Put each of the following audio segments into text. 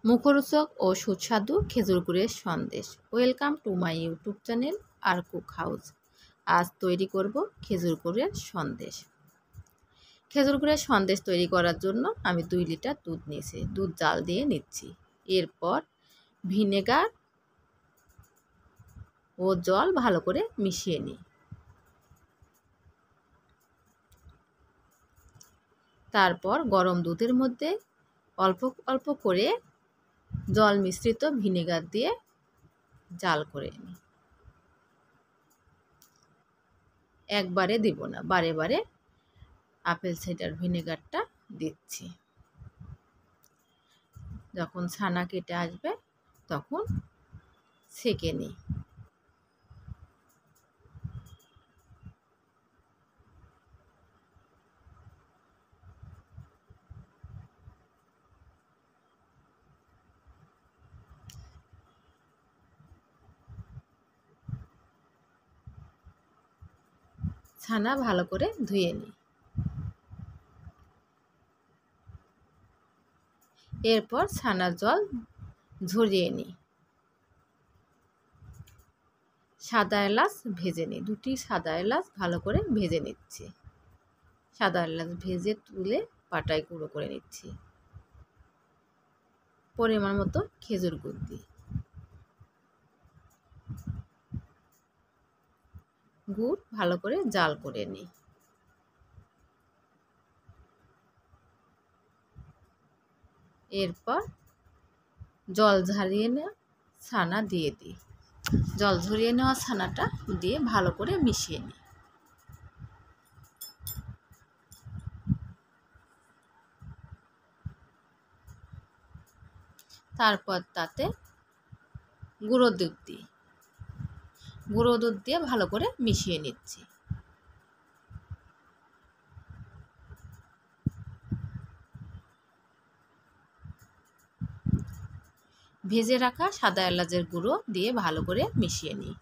মুখরোচক ও সুস্বাদু খেজুর গুড়ের সন্দেশ। Welcome to my YouTube channel আর কুক হাউস। আজ তৈরি করব খেজুর গুড়ের সন্দেশ। খেজুর গুড়ের সন্দেশ তৈরি করার জন্য আমি 2 লিটার দুধ নিয়েছি। দুধ জাল দিয়ে নিচ্ছি। এরপর ভিনেগার ও জল ভালো করে মিশিয়ে নিই। তারপর গরম দুধের মধ্যে অল্প অল্প করে জল মিশ্রিত ভিনেগার দিয়ে জাল করে নিই। একবারে দিব না, বারে বারে আপেল সাইডার ভিনেগারটা দিচ্ছি। যখন ছানা কেটে আসবে তখন ছেঁকে নিই। ছানা ভালো করে ধুয়ে নিই। এরপর ছানার জল ঝরিয়ে নিই। সাদা এলাচ ভেজে নিই। 2টি সাদা এলাচ ভালো করে ভেজে নিচ্ছি। সাদা এলাচ ভেজে তুলে পাটায় গুঁড়ো করে নিচ্ছি। পরিমাণ মতো খেজুর গুড় দিই। গুড় ভালো করে জাল করে নিই। এরপর জল ঝরিয়ে নেওয়া ছানা দিয়ে দিই। জল ঝরিয়ে নেওয়া ছানাটা দিয়ে ভালো করে মিশিয়ে নিই। তারপর তাতে গুঁড়ো দুধ দিই। গুঁড়ো দুধ দিয়ে ভালো করে মিশিয়ে নিচ্ছি। ভেজে রাখা সাদা এলাচের গুঁড়ো দিয়ে ভালো করে মিশিয়ে নিই।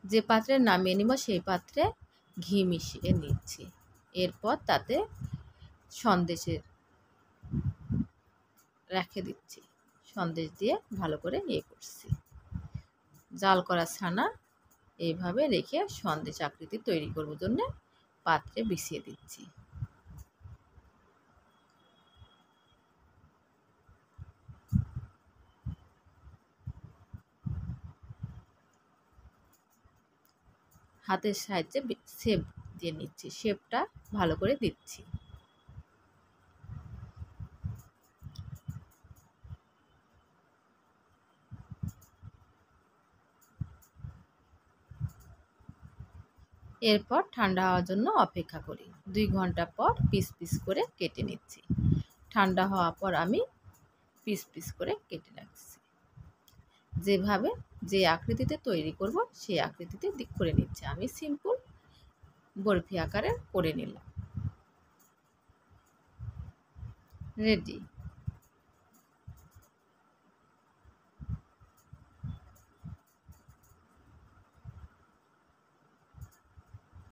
যে পাত্রে নামিয়ে নিব সেই পাত্রে ঘি মিশিয়ে নিচ্ছি। এরপর তাতে সন্দেশের রেখে দিচ্ছি। সন্দেশ দিয়ে ভালো করে করছি। জাল করা ছানা এইভাবে রেখে সন্দেশ আকৃতি তৈরি করব জন্য পাত্রে বিছিয়ে দিচ্ছি। হাতের সাহায্যে শেপ দিয়ে নিচ্ছি। শেপটা ভালো করে দিচ্ছি। এরপর ঠান্ডা হওয়ার জন্য অপেক্ষা করি। 2 ঘন্টা পর পিস পিস করে কেটে নিচ্ছি। ঠান্ডা হওয়ার পর আমি পিস পিস করে কেটে রাখছি। যেভাবে যে আকৃতিতে তৈরি করব সেই আকৃতিতে করে নিচ্ছি। আমি সিম্পল বরফি আকারে করে নিলাম। রেডি।